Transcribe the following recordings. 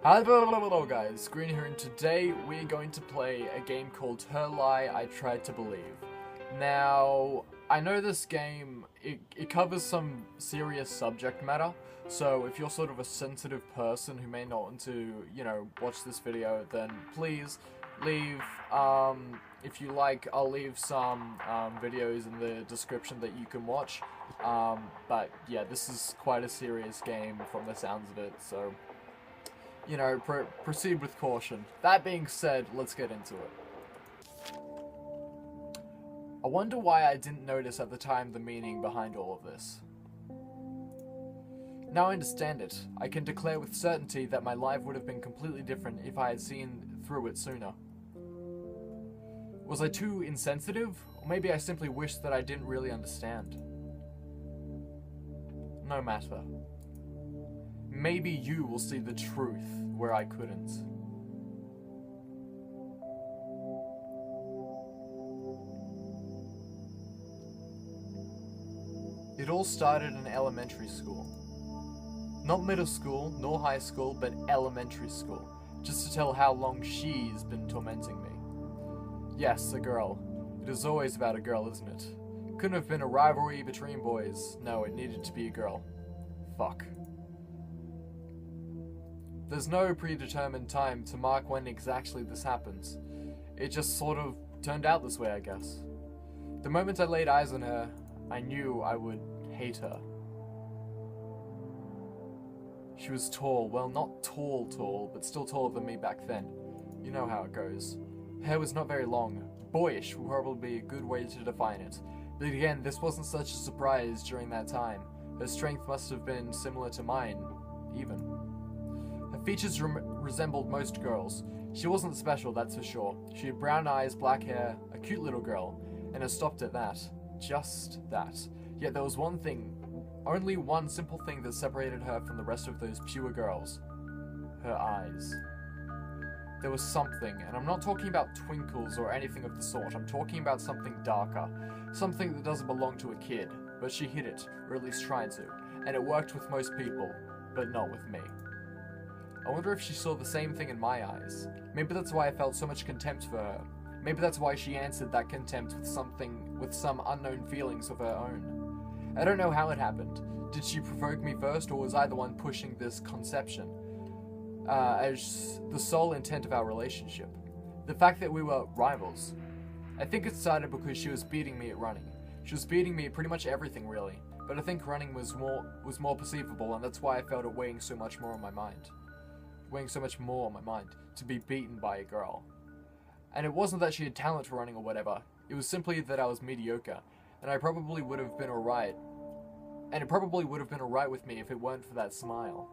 Hello guys, Green here, and today we're going to play a game called Her Lie I Tried to Believe. Now, I know this game, it covers some serious subject matter, so if you're sort of a sensitive person who may not want to, watch this video, then please leave. If you like, I'll leave some videos in the description that you can watch. But yeah, this is quite a serious game from the sounds of it, so proceed with caution. That being said, let's get into it. I wonder why I didn't notice at the time the meaning behind all of this. Now I understand it. I can declare with certainty that my life would have been completely different if I had seen through it sooner. Was I too insensitive? Or maybe I simply wished that I didn't really understand. No matter. Maybe you will see the truth where I couldn't. It all started in elementary school. Not middle school, nor high school, but elementary school, just to tell how long she's been tormenting me. Yes, a girl. It is always about a girl, isn't it? Couldn't have been a rivalry between boys. No, it needed to be a girl. Fuck. There's no predetermined time to mark when exactly this happens. It just sort of turned out this way, I guess. The moment I laid eyes on her, I knew I would hate her. She was tall, well, not tall, but still taller than me back then. You know how it goes. Hair was not very long. Boyish would probably be a good way to define it. But again, this wasn't such a surprise during that time. Her strength must have been similar to mine, even. Her features resembled most girls. She wasn't special, that's for sure. She had brown eyes, black hair, a cute little girl, and it stopped at that. Just that. Yet there was one thing, only one simple thing that separated her from the rest of those pure girls. Her eyes. There was something, and I'm not talking about twinkles or anything of the sort. I'm talking about something darker. Something that doesn't belong to a kid, but she hid it, or at least tried to, and it worked with most people, but not with me. I wonder if she saw the same thing in my eyes. Maybe that's why I felt so much contempt for her. Maybe that's why she answered that contempt with some unknown feelings of her own. I don't know how it happened. Did she provoke me first, or was I the one pushing this conception as the sole intent of our relationship? The fact that we were rivals. I think it started because she was beating me at running. She was beating me at pretty much everything, really. But I think running was more perceivable, and that's why I felt it weighing so much more on my mind. To be beaten by a girl. And it wasn't that she had talent for running or whatever. It was simply that I was mediocre, and I probably would have been alright. And it probably would have been alright with me if it weren't for that smile.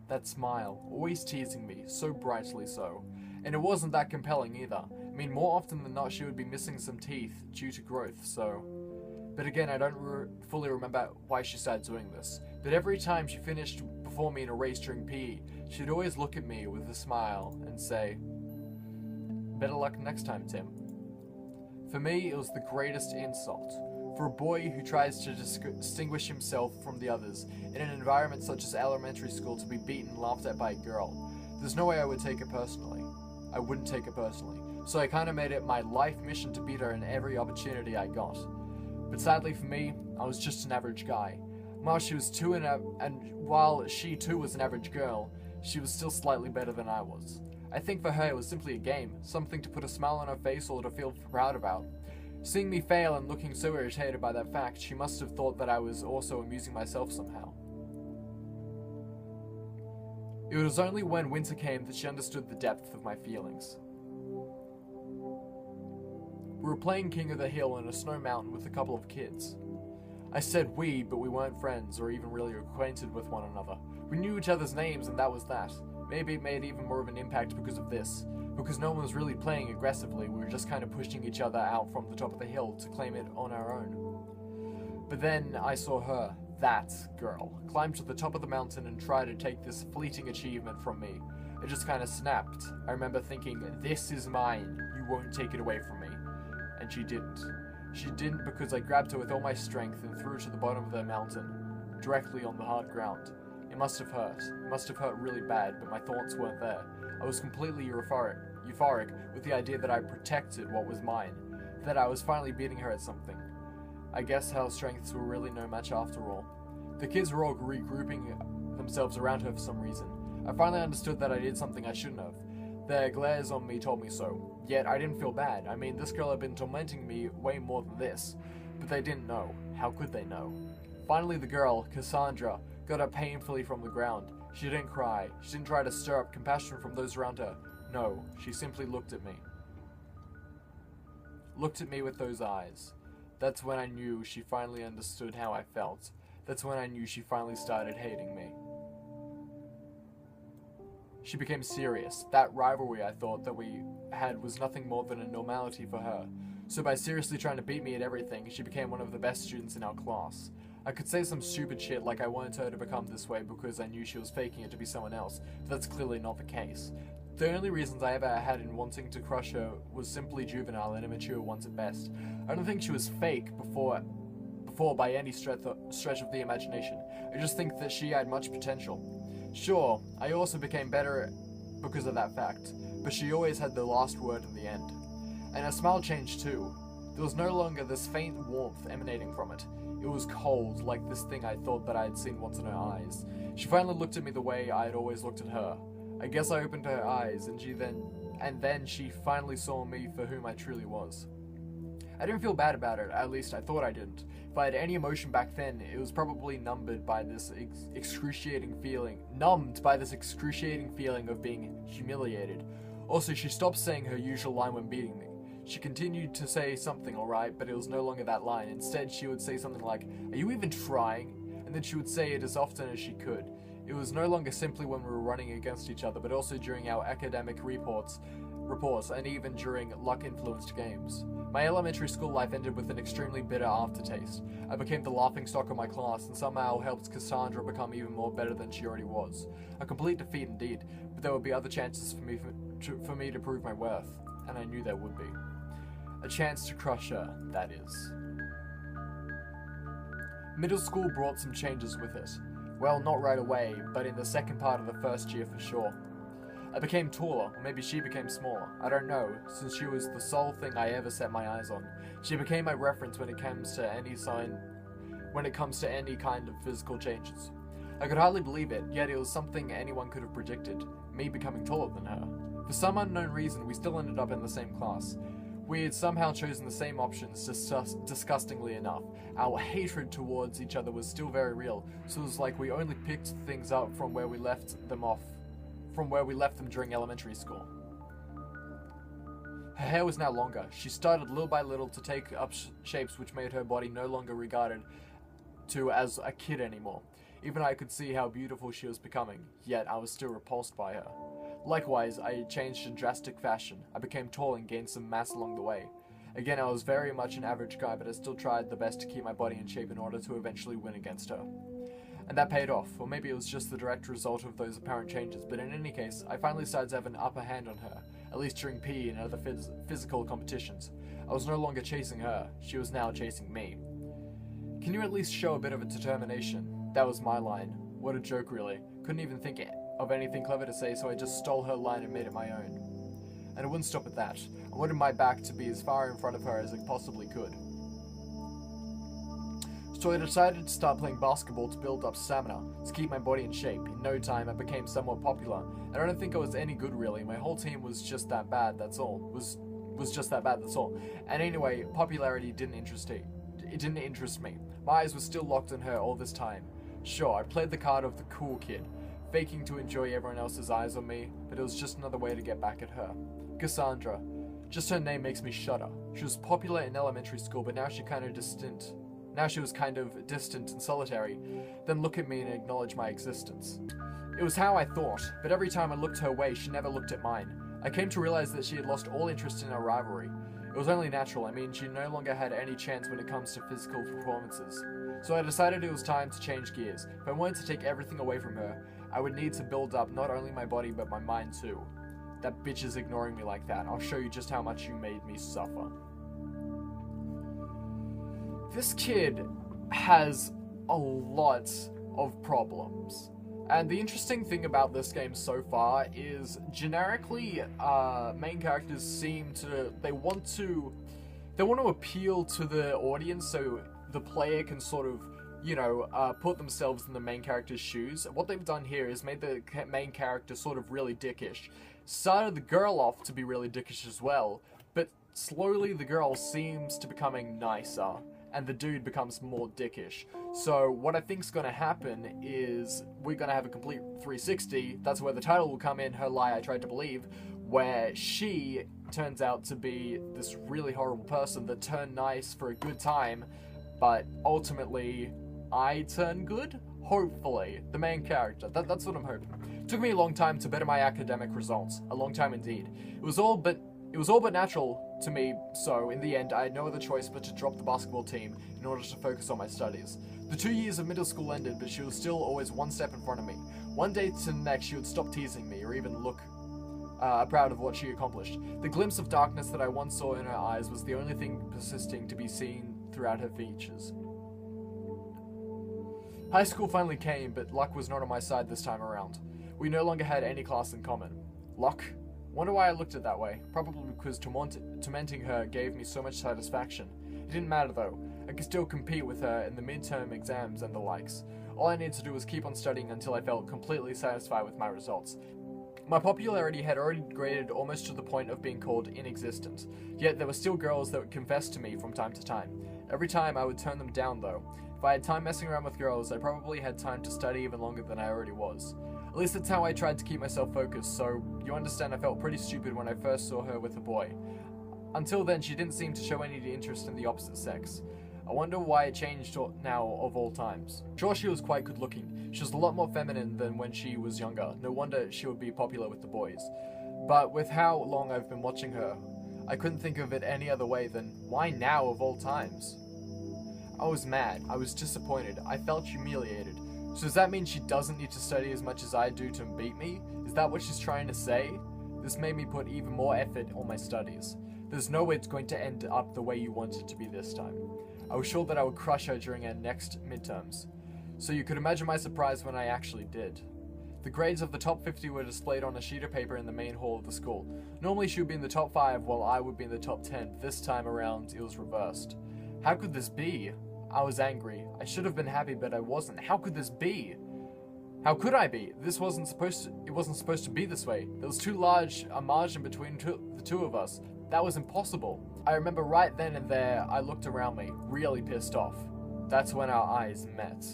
That smile, always teasing me, so brightly so. And it wasn't that compelling either. I mean, more often than not, she would be missing some teeth due to growth, so... But again, I don't fully remember why she started doing this. But every time she finished before me in a race during PE, she'd always look at me with a smile and say, "Better luck next time, Tim." For me, it was the greatest insult. For a boy who tries to distinguish himself from the others in an environment such as elementary school, to be beaten and laughed at by a girl, there's no way I would take it personally. I wouldn't take it personally. So I kind of made it my life mission to beat her in every opportunity I got. But sadly for me, I was just an average guy. While she too was an average girl, she was still slightly better than I was. I think for her it was simply a game, something to put a smile on her face or to feel proud about. Seeing me fail and looking so irritated by that fact, she must have thought that I was also amusing myself somehow. It was only when winter came that she understood the depth of my feelings. We were playing King of the Hill in a snow mountain with a couple of kids. I said we, but we weren't friends or even really acquainted with one another. We knew each other's names and that was that. Maybe it made even more of an impact because of this. Because no one was really playing aggressively, we were just kind of pushing each other out from the top of the hill to claim it on our own. But then I saw her, that girl, climb to the top of the mountain and try to take this fleeting achievement from me. It just kind of snapped. I remember thinking, "This is mine, you won't take it away from me." And she didn't. She didn't because I grabbed her with all my strength and threw her to the bottom of the mountain, directly on the hard ground. It must have hurt. It must have hurt really bad, but my thoughts weren't there. I was completely euphoric with the idea that I protected what was mine, that I was finally beating her at something. I guess her strengths were really no match after all. The kids were all regrouping themselves around her for some reason. I finally understood that I did something I shouldn't have. Their glares on me told me so. Yet I didn't feel bad. I mean, this girl had been tormenting me way more than this. But they didn't know. How could they know? Finally, the girl, Cassandra, got up painfully from the ground. She didn't cry. She didn't try to stir up compassion from those around her. No, she simply looked at me. Looked at me with those eyes. That's when I knew she finally understood how I felt. That's when I knew she finally started hating me. She became serious. That rivalry I thought that we had was nothing more than a normality for her. So by seriously trying to beat me at everything, she became one of the best students in our class. I could say some stupid shit like I wanted her to become this way because I knew she was faking it to be someone else, but that's clearly not the case. The only reasons I ever had in wanting to crush her was simply juvenile and immature ones at best. I don't think she was fake before by any stretch of the imagination. I just think that she had much potential. Sure, I also became better because of that fact, but she always had the last word in the end. And her smile changed too. There was no longer this faint warmth emanating from it. It was cold, like this thing I thought that I had seen once in her eyes. She finally looked at me the way I had always looked at her. I guess I opened her eyes, and then she finally saw me for whom I truly was. I didn't feel bad about it, at least I thought I didn't. If I had any emotion back then, it was probably numbed by this excruciating feeling of being humiliated. Also, she stopped saying her usual line when beating me. She continued to say something, alright, but it was no longer that line. Instead, she would say something like, "Are you even trying?" And then she would say it as often as she could. It was no longer simply when we were running against each other, but also during our academic reports, and even during luck-influenced games. My elementary school life ended with an extremely bitter aftertaste. I became the laughingstock of my class, and somehow helped Cassandra become even more better than she already was. A complete defeat indeed, but there would be other chances for me to prove my worth, and I knew there would be. A chance to crush her, that is. Middle school brought some changes with it. Well, not right away, but in the second part of the first year for sure. I became taller, or maybe she became smaller. I don't know, since she was the sole thing I ever set my eyes on. She became my reference when it comes to any kind of physical changes. I could hardly believe it, yet it was something anyone could have predicted, me becoming taller than her. For some unknown reason, we still ended up in the same class. We had somehow chosen the same options, disgustingly enough. Our hatred towards each other was still very real, so it was like we only picked things up from where we left them during elementary school. Her hair was now longer. She started little by little to take up shapes which made her body no longer regarded to as a kid anymore. Even I could see how beautiful she was becoming, yet I was still repulsed by her. Likewise, I changed in drastic fashion. I became tall and gained some mass along the way. Again, I was very much an average guy, but I still tried the best to keep my body in shape in order to eventually win against her. And that paid off, or maybe it was just the direct result of those apparent changes, but in any case, I finally started to have an upper hand on her, at least during PE and other physical competitions. I was no longer chasing her, she was now chasing me. "Can you at least show a bit of a determination?" That was my line. What a joke, really. Couldn't even think of anything clever to say, so I just stole her line and made it my own. And it wouldn't stop at that. I wanted my back to be as far in front of her as it possibly could. So I decided to start playing basketball to build up stamina, to keep my body in shape. In no time, I became somewhat popular. I don't think I was any good, really. My whole team was just that bad, that's all. Was just that bad, that's all. And anyway, popularity didn't interest me. My eyes were still locked on her all this time. Sure, I played the card of the cool kid, faking to enjoy everyone else's eyes on me, but it was just another way to get back at her. Cassandra. Just her name makes me shudder. She was popular in elementary school, but now she was kind of distant and solitary, then look at me and acknowledge my existence. It was how I thought, but every time I looked her way, she never looked at mine. I came to realize that she had lost all interest in our rivalry. It was only natural. I mean, she no longer had any chance when it comes to physical performances. So I decided it was time to change gears. If I wanted to take everything away from her, I would need to build up not only my body, but my mind too. That bitch is ignoring me like that. I'll show you just how much you made me suffer. This kid has a lot of problems. And the interesting thing about this game so far is generically, main characters seem to, they want to appeal to the audience so the player can sort of, you know, put themselves in the main character's shoes. What they've done here is made the main character sort of really dickish. Started the girl off to be really dickish as well, but slowly the girl seems to becoming nicer, and the dude becomes more dickish. So what I think's gonna happen is we're gonna have a complete 360. That's where the title will come in, Her Lie I Tried to Believe, where she turns out to be this really horrible person that turned nice for a good time, but ultimately I turn good? Hopefully. The main character. That's what I'm hoping. It took me a long time to better my academic results. A long time indeed. It was all but natural to me, so in the end I had no other choice but to drop the basketball team in order to focus on my studies. The 2 years of middle school ended, but she was still always one step in front of me. One day to the next she would stop teasing me or even look proud of what she accomplished. The glimpse of darkness that I once saw in her eyes was the only thing persisting to be seen throughout her features. High school finally came, but luck was not on my side this time around. We no longer had any class in common. Luck? Wonder why I looked at it that way. Probably because tormenting her gave me so much satisfaction. It didn't matter though. I could still compete with her in the midterm exams and the likes. All I needed to do was keep on studying until I felt completely satisfied with my results. My popularity had already degraded almost to the point of being called inexistent, yet there were still girls that would confess to me from time to time. Every time I would turn them down though. If I had time messing around with girls, I probably had time to study even longer than I already was. At least that's how I tried to keep myself focused, so you understand I felt pretty stupid when I first saw her with a boy. Until then, she didn't seem to show any interest in the opposite sex. I wonder why it changed now of all times. Sure, she was quite good looking. She was a lot more feminine than when she was younger. No wonder she would be popular with the boys. But with how long I've been watching her, I couldn't think of it any other way than, why now of all times? I was mad. I was disappointed. I felt humiliated. So does that mean she doesn't need to study as much as I do to beat me? Is that what she's trying to say? This made me put even more effort on my studies. There's no way it's going to end up the way you want it to be this time. I was sure that I would crush her during our next midterms. So you could imagine my surprise when I actually did. The grades of the top 50 were displayed on a sheet of paper in the main hall of the school. Normally she would be in the top 5 while I would be in the top 10. This time around it was reversed. How could this be? I was angry. I should have been happy, but I wasn't. How could this be? How could I be? It wasn't supposed to be this way. There was too large a margin between the two of us. That was impossible. I remember right then and there, I looked around me, really pissed off. That's when our eyes met.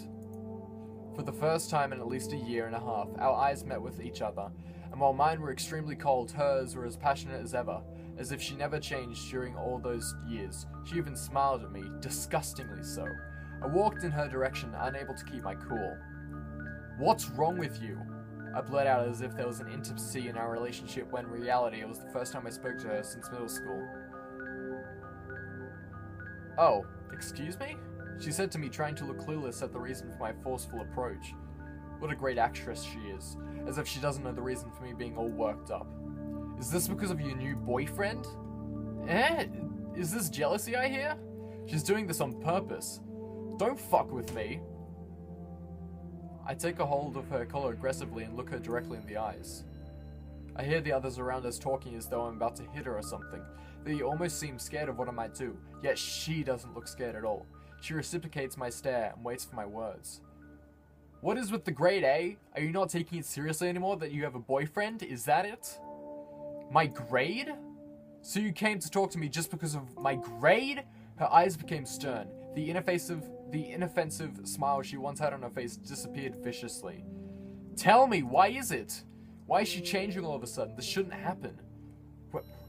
For the first time in at least a year and a half, our eyes met with each other, and while mine were extremely cold, hers were as passionate as ever, as if she never changed during all those years. She even smiled at me, disgustingly so. I walked in her direction, unable to keep my cool. What's wrong with you? I blurted out as if there was an intimacy in our relationship when in reality it was the first time I spoke to her since middle school. Oh, excuse me? She said to me, trying to look clueless at the reason for my forceful approach. What a great actress she is, as if she doesn't know the reason for me being all worked up. Is this because of your new boyfriend? Is this jealousy I hear? She's doing this on purpose. Don't fuck with me. I take a hold of her collar aggressively and look her directly in the eyes. I hear the others around us talking as though I'm about to hit her or something. They almost seem scared of what I might do, yet she doesn't look scared at all. She reciprocates my stare and waits for my words. What is with the grade, eh? Are you not taking it seriously anymore that you have a boyfriend? Is that it? My grade? So you came to talk to me just because of my grade? Her eyes became stern. The inoffensive smile she once had on her face disappeared viciously. Tell me, why is it? Why is she changing all of a sudden? This shouldn't happen.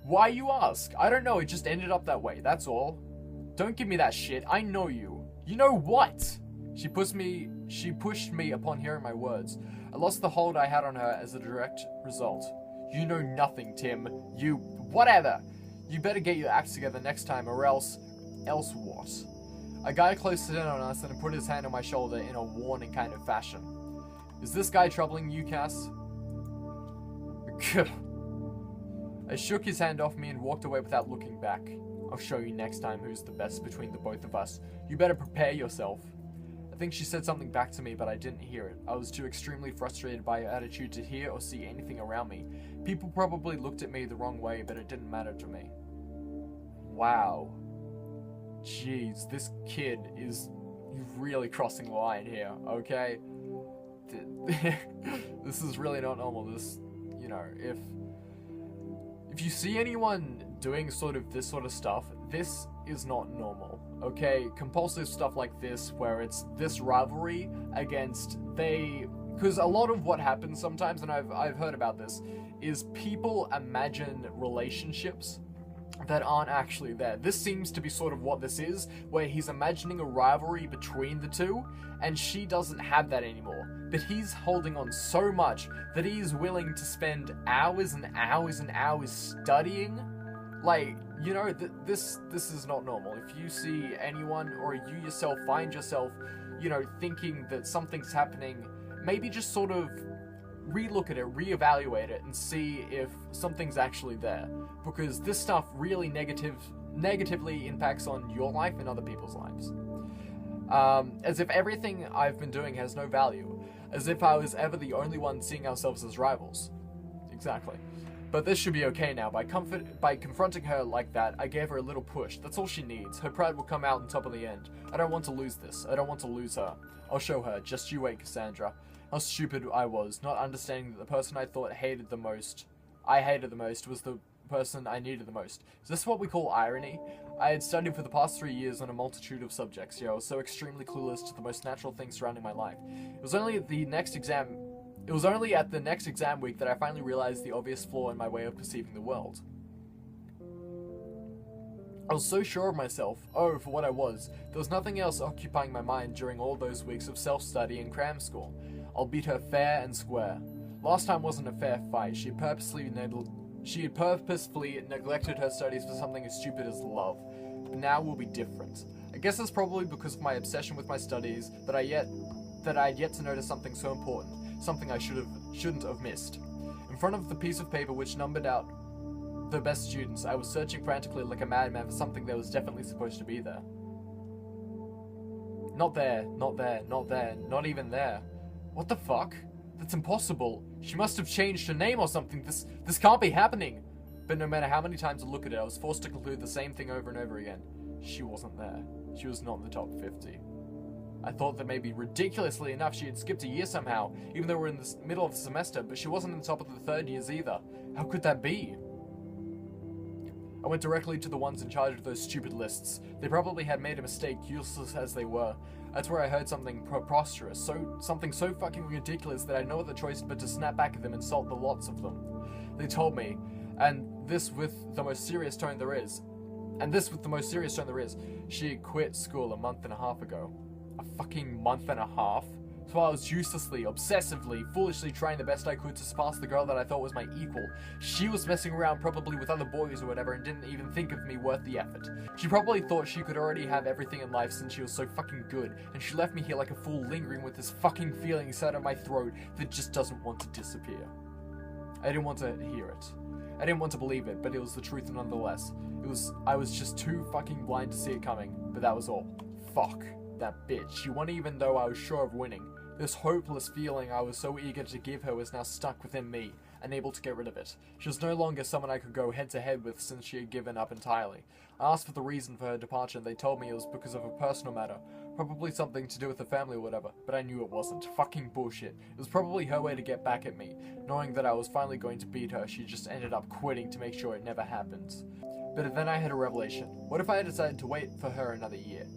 Why, you ask? I don't know, it just ended up that way, that's all. Don't give me that shit, I know you. You know what? She pushed me upon hearing my words. I lost the hold I had on her as a direct result. You know nothing, Tim. Whatever. You better get your act together next time, or else what? A guy closed in on us and put his hand on my shoulder in a warning kind of fashion. Is this guy troubling you, Cass? I shook his hand off me and walked away without looking back. I'll show you next time who's the best between the both of us. You better prepare yourself. think she said something back to me, but I didn't hear it. I was too extremely frustrated by her attitude to hear or see anything around me. People probably looked at me the wrong way, but it didn't matter to me. Wow. Jeez, this kid is really crossing the line here, okay? This is really not normal. This, you know, if you see anyone doing this sort of stuff, this is not normal, okay? Compulsive stuff like this, where it's this rivalry against because a lot of what happens sometimes, and I've heard about this, is people imagine relationships that aren't actually there. This seems to be sort of what this is, where he's imagining a rivalry between the two, and she doesn't have that anymore. But he's holding on so much that he's willing to spend hours and hours and hours studying. Like, you know, this is not normal. If you see anyone, or you yourself find yourself, you know, thinking that something's happening, maybe just sort of relook at it, reevaluate it, and see if something's actually there. Because this stuff really negatively impacts on your life and other people's lives. As if everything I've been doing has no value. As if I was ever the only one seeing ourselves as rivals. Exactly. But this should be okay now. By confronting her like that, I gave her a little push. That's all she needs. Her pride will come out on top of the end. I don't want to lose this. I don't want to lose her. I'll show her. Just you wait, Cassandra. How stupid I was, not understanding that the person I thought I hated the most was the person I needed the most. Is this what we call irony? I had studied for the past 3 years on a multitude of subjects, I was so extremely clueless to the most natural things surrounding my life. It was only at the next exam week that I finally realized the obvious flaw in my way of perceiving the world. I was so sure of myself, for what I was. There was nothing else occupying my mind during all those weeks of self-study and cram school. I'll beat her fair and square. Last time wasn't a fair fight. She had purposefully neglected her studies for something as stupid as love. But now will be different. I guess it's probably because of my obsession with my studies that I'd yet to notice something so important, something I shouldn't have missed. In front of the piece of paper which numbered out the best students, I was searching frantically like a madman for something that was definitely supposed to be there. Not there, not there, not there, not even there. What the fuck? That's impossible. She must have changed her name or something. This can't be happening. But no matter how many times I look at it, I was forced to conclude the same thing over and over again. She wasn't there. She was not in the top 50. I thought that maybe ridiculously enough she had skipped a year somehow, even though we're in the middle of the semester, but she wasn't in the top of the third years either. How could that be? I went directly to the ones in charge of those stupid lists. They probably had made a mistake, useless as they were. That's where I heard something preposterous, something so fucking ridiculous that I had no other choice but to snap back at them and insult the lots of them. They told me, and this with the most serious tone there is, she had quit school a month and a half ago. A fucking month and a half? So I was uselessly, obsessively, foolishly trying the best I could to surpass the girl that I thought was my equal. She was messing around probably with other boys or whatever and didn't even think of me worth the effort. She probably thought she could already have everything in life since she was so fucking good, and she left me here like a fool lingering with this fucking feeling inside of my throat that just doesn't want to disappear. I didn't want to hear it. I didn't want to believe it, but it was the truth nonetheless. I was just too fucking blind to see it coming, but that was all. Fuck. That bitch. She won even though I was sure of winning. This hopeless feeling I was so eager to give her was now stuck within me, unable to get rid of it. She was no longer someone I could go head-to-head with since she had given up entirely. I asked for the reason for her departure and they told me it was because of a personal matter, probably something to do with the family or whatever, but I knew it wasn't. Fucking bullshit. It was probably her way to get back at me. Knowing that I was finally going to beat her, she just ended up quitting to make sure it never happened. But then I had a revelation. What if I had decided to wait for her another year?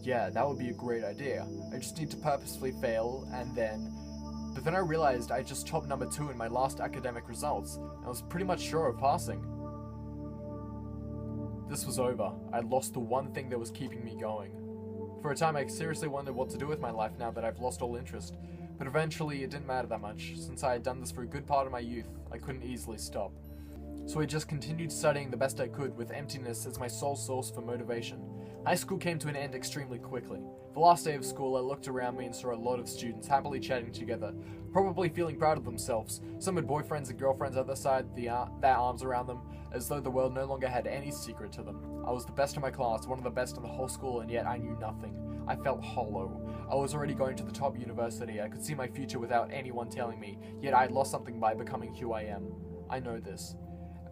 Yeah, that would be a great idea. I just need to purposefully fail, and then... But then I realized I just topped number 2 in my last academic results, and I was pretty much sure of passing. This was over. I lost the one thing that was keeping me going. For a time I seriously wondered what to do with my life now that I've lost all interest, but eventually it didn't matter that much. Since I had done this for a good part of my youth, I couldn't easily stop. So I just continued studying the best I could with emptiness as my sole source for motivation. High school came to an end extremely quickly. The last day of school, I looked around me and saw a lot of students happily chatting together, probably feeling proud of themselves. Some had boyfriends and girlfriends at their side, their arms around them, as though the world no longer had any secret to them. I was the best in my class, one of the best in the whole school, and yet I knew nothing. I felt hollow. I was already going to the top university. I could see my future without anyone telling me, yet I had lost something by becoming who I am. I know this.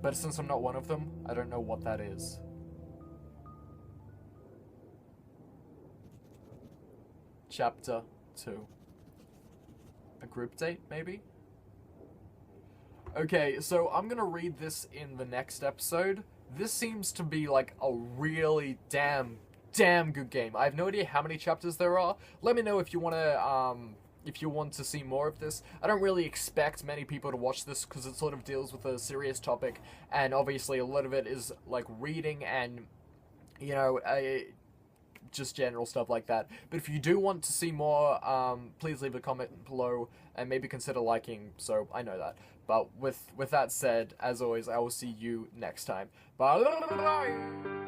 But since I'm not one of them, I don't know what that is. Chapter 2. A group date, maybe? Okay, so I'm gonna read this in the next episode. This seems to be like a really damn good game. I have no idea how many chapters there are. Let me know if you want to see more of this. I don't really expect many people to watch this because it sort of deals with a serious topic, and obviously a lot of it is like reading and, you know, just general stuff like that. But if you do want to see more, please leave a comment below and maybe consider liking, so I know that. But with that said, as always, I will see you next time. Bye!